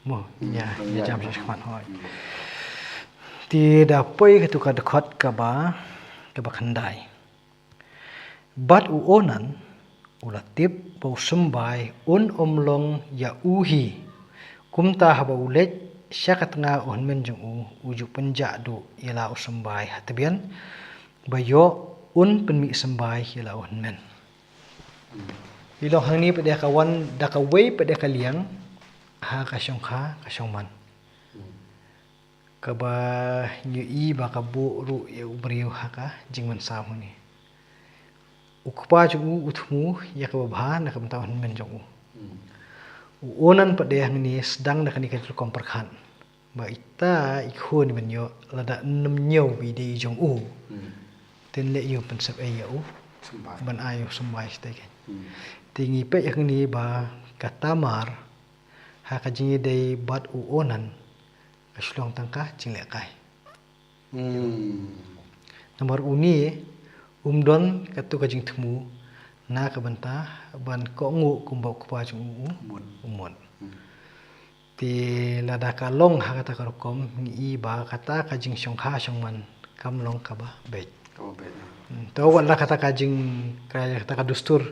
mo ya jam sih khmat hoi ti dapoi ke tukar dekat ke ba khandai bat uonan ulatip bau sembai omlong ya uhi kumta haba ulet syakatnga on menjung uju penjak du ila usembai hatabian bayo penmi sembai ila on men ilong hang ni pada kawan dakawei pada kaliang ha kasyongkha kasyongman kaba nyi ba kabu ru ya ubriu haka jingman samu ni ukpa jungu utmu ya kabah na kam tahun men jungu uonan pada yang ni sedang nak ni ka komperkan ba ita ikhun men yo lada nem nyau bi di jungu ten le yo pensep ai yo ban ayo sembai stai tingi pe yang ni ba katamar ha ka jingi dei bat uonan kaslong tangka jingle kai nomor uni umdon katu ka jing temu na ka banta ban ko ngu kumbau kupa chung umon ti lada ka long ha kata ka kom ni ba kata ka jing syongkha syongman kam long ka ba be to wala kata ka jing kata ka dustur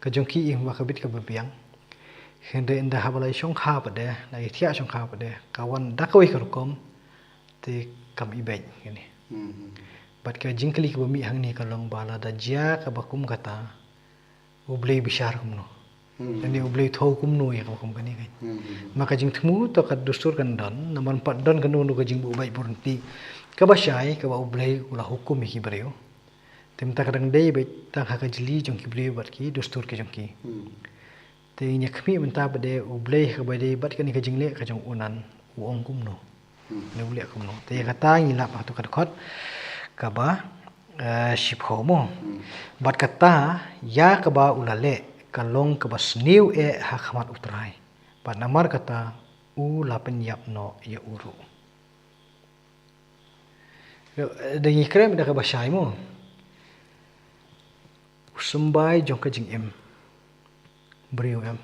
ka jongki ing ba ka bit ka babiang hende inda habalai syongkha pade na ithia syongkha pade kawan dakoi ka kom ti kam ibej ngini bat ka jingkli ka bumi hang ni kalong bala da jia ka bakum kata ublei bishar kumno ani ublei thau kumno ya ka bakum kani kai maka jing thmu to ka dustur kan dan naman pat dan kan nu ka jing bu bai burti ka basyai ka ba ublei ula hukum hi breu tim ta kadang dei be ta ka jili jong ki breu bat ki dustur ki jong ki te nya khmi menta bade ublei ka bade bat kan ka jingle ka jong unan uong kumno ne ule kumno te kata ngila pa to ka khot kaba shipho mo bat kata ya kaba ulale kalong kaba sniu ha khamat utrai bat namar kata ula penyap no ya uru dengi krem da kaba shai mo sembai jong ka jing em brio em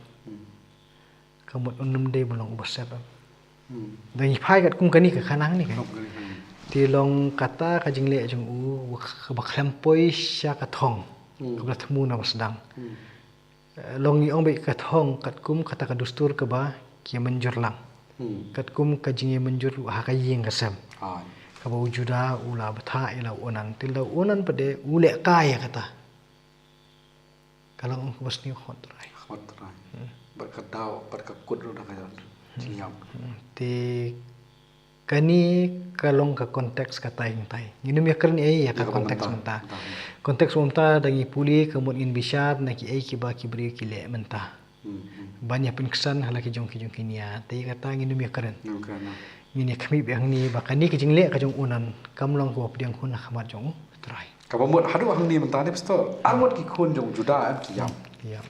kamut unum de bolong ubasep dengi phai kat kum kani ka khanang ni kai ti long kata ka jingle jong u ba khlempoi sya ka thong ka thmu na wasdang long ni ong be ka thong kat kum kata ka dustur ka ba ki menjur lang kat kum ka jinge menjur ha ka yeng ka sam ka ba wujuda ula batha ila onan til la onan pade ule ka ya kata kalau ong basni khot rai bat ka dau bat ka kut ro da ka jiam ti kani kalong ka konteks ka tai ini mi kerni ya ka konteks menta konteks menta dangi puli kemun in bishar na ki ai ki ba ki bri ki le menta banyak pengkesan halaki jong ki nia tai kata ngini mi keren ngini kami biang ni bakani ki jingle ka jong unan kamlong ko pdiang kun khamat jong trai ka bamut hadu hang ni menta ni psto amot ki kun jong juda am ki yam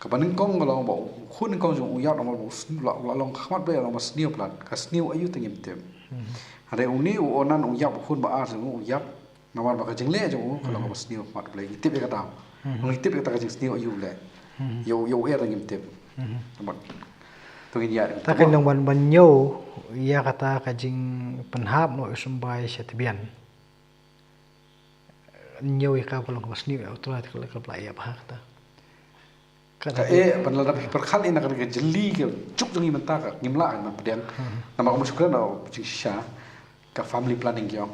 ka baning kong ngolong ba kun kong jong uyat amol la long khamat be long mas niu plan ka sniu ayu tengim tem hade uni onan uyap kun ba ar jong uyap nawar ba ka jingle jong ka long mas niu mat play tip ka taw ngi tip ka jing sniu ayu le yo er tengim tem mat to in ya ta kan long ban nyo ya kata ka jing penhap no sembai setbian nyo ka long mas niu autorat ka play ya ba kata ka panlada perkhal ina kan jeli ke cuk jongi menta ka ngimla na pedian nama ko musukra na sha ka family planning kyo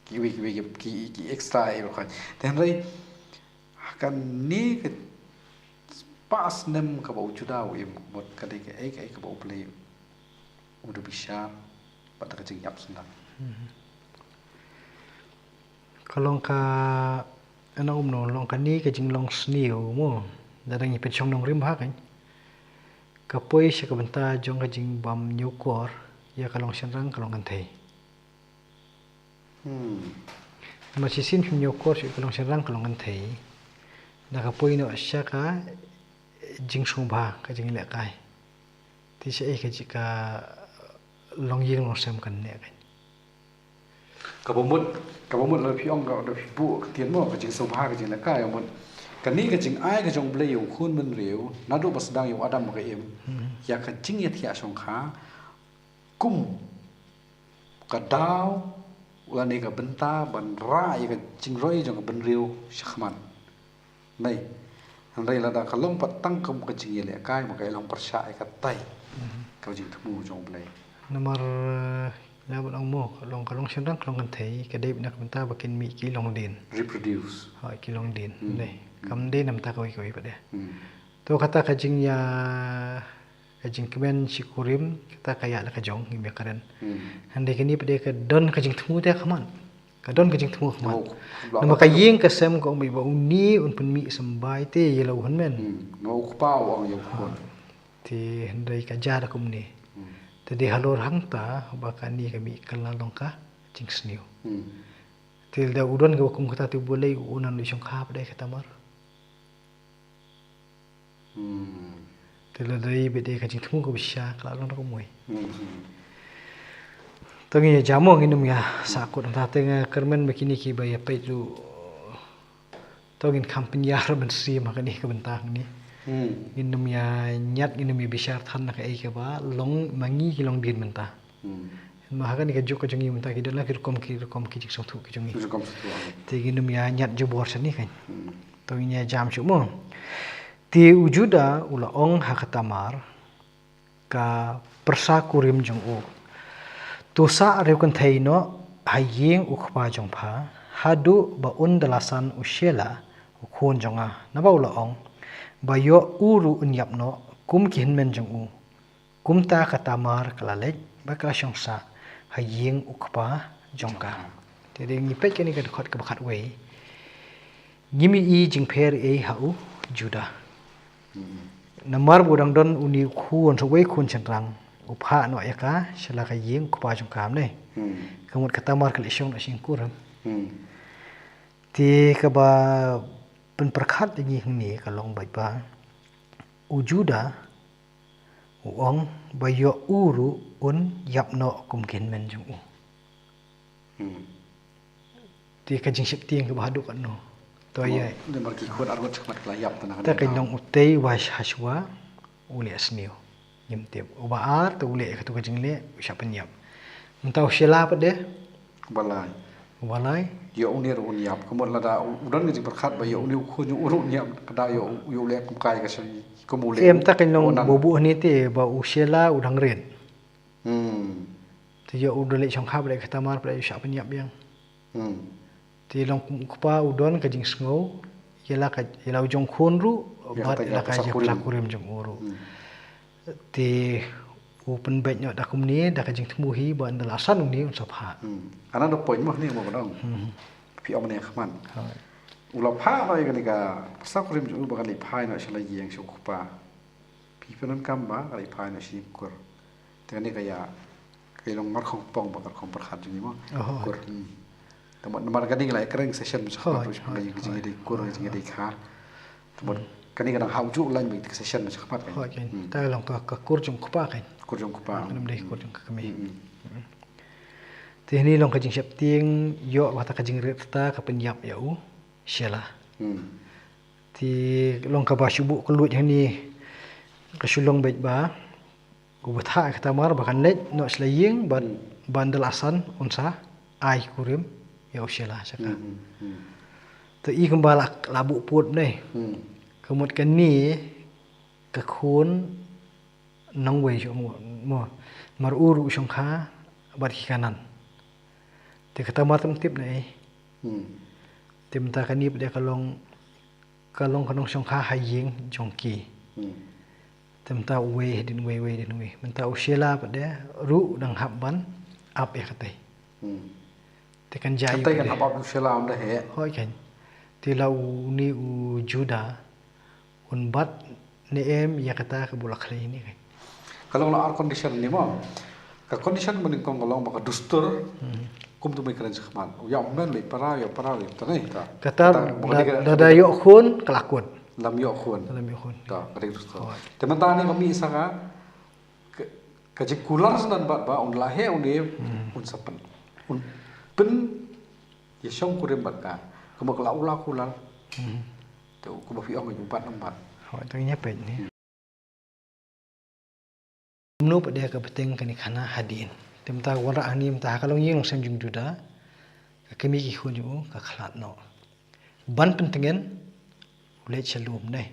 ki extra e ka ten rai kan ni ke pas nem ka ba ujuda we bot ka de ke ka ba play udu bisha pat ka jing yap senda kalong ka ana no long ka ni ka jing long sniu mo darang ipet chong nong rim ha kan kapoi sya ka benta jong ka jing bam nyukor ya kalong senrang kalong kan thei masih sin nyukor sya kalong senrang kalong kan thei da kapoi no sya ka jing sungba ka jing le kai ti sya ka jika long yeng no sem kan ne kan ka bomut la piong ka da bu tien mo ka jing sungba ka jing le kai mo kan ni ka jing ai ka jong ble yu khun men riu na du bas dang yu adam ka em ya ka jing ya thia song kha kum ka dau la ni ka benta ban ra ya ka jing roi jong ka ben riu shakhman nei han rei la da ka long pat tang kum ka jing le kai ma ka long persha ka tai ka jing thmu jong ble nomor labut ang mo kalong sendang kalong kan thei ka dei nak benta bakin mi ki long din reproduce ha ki long din nei kam dei nam ta koi pa de to kata ka jing ya ka jing kemen sikurim kata kaya la ka jong ngi karen hande kini pa de ka don ka jing thmu te khaman ka don ka jing thmu khaman nama ka ying ka sem ko mi ba uni un pun mi sambai te yelo han men no ku pa wa yo kon ti hande ka ja da kum ni tadi halor hangta baka ni kami kalalong ka jing sniu til da udon ga kum kata tu boleh unan lu syong khap dai kata mar til da dai be dai ka jing thmu ko bisya kalalong ko moi to ngi jamo ngi num ya sa ko ta tenga kermen begini ki bay pe tu to ngin kampanya ban si makani ka bentang ni nginum ya nyat nginum ya bisyar than nak ai ke ba long mangi ki long din menta ma ha ni ka juk ka jungi menta ki dala ki kom ki jik sotu ki jungi ti nginum ya nyat ju bor sani kan to nya jam chu mo ti ujuda ula ong ha katamar ka persa kurim jung u tu sa re kan thaino hayeng ukhpa jong pha hadu ba un dalasan ushela ukhon jonga na ba ula ong bayo uru unyapno kum kihin men jong u kum ta katamar kalalej baka syongsa hayeng ukpa jongka tede ngi pet kani ka khot ka bakhat wei ngimi i jing pher e hau juda namar budang don uni khun so wei khun chenrang upha no yaka shala ka yeng ukpa jongka ne kamut katamar kal isyong na singkuram ti ka ba pen perkhat ngi ni kalong bai ba ujuda uong bayo uru un yapno kumkin men jung u ti ka jing sip tiang ka bahadu kan no to ya de mar ki khon argot chakmat kla yap tan ta ka long utei was haswa uli asniu nyim tep uba ar to uli ka tu ka jing le usha penyap mentau shela pa de balai walai yo unir un yap komon la da udan ngi perkhat ba yo uni khu nyu uru nyap kada yo le kum kai ka sai ko mu le em ta ka long bobu ni te ba ushela udang ren ti yo udole chong khap le katamar pra usha penyap yang ti long kupa udon ka jing sngo yela jong khun ru bat la ka je plakurim jong uru ti open bet nyot dakum ni da ka jing thmu hi ba andal asan ni un sapha ana do poin mo ni mo dong pi om ne khman ula pha noi ga ni ga sakurim ju ba ga li phai no shala yeng shu kupa pi penon kam ba ga li phai no shi kur te ni ga ya kai long mar khong pong ba ka khong par khat ju ni mo kur tamot mar ga ding lai kreng session sa ru ga yi ji de kur ji de kha tamot kani ga hau ju lai mi session sa khat ka ta long ka kur jong kupa kan kur jong kupa nam dei kur jong ka kami ti ni long ka jing sep tieng yo wa ta ka jing re ta ka penyap ya u shela ti long ka ba shubu ko lut ni ka shulong bet ba ku batha ka tamar ba kan let no slaying bandal asan unsa ai kurim ya shela saka to i kembala labu put nei kemut kan ni ka khun nong wei jo mo mar uru shong kha bar kanan te kata matam tip nei tim ta kanip de kalong kanong shong kha hayeng jongki tim ta wei din wei menta ushela pa de ru dang habban ap ya katai te kan jai katai kan apa ushela am de he hoi kan ti lau ni u juda un bat ne em ya kata ka bulak le ni kan kalau la condition ni mo ka condition mun kong long ba ka dustur kum tu mai keren sekhman ya men le para le tanai ta kata da yo khun kelakun lam yo khun ta ka ding dustur teman ta ni kami saka ka jikular sanan ba on la he on ni un sapan un pen ya shong kurim ba ka kuma kala ula kulal tu ku ba fi ong ju bat nombat Họ tanya apa ni? Menu pada ke penting kini kana hadin. Temta wara ani mta kalau yeng sang jung juda. Kami ki khunju ka khlat no. Ban pentingan ulai chalum nei.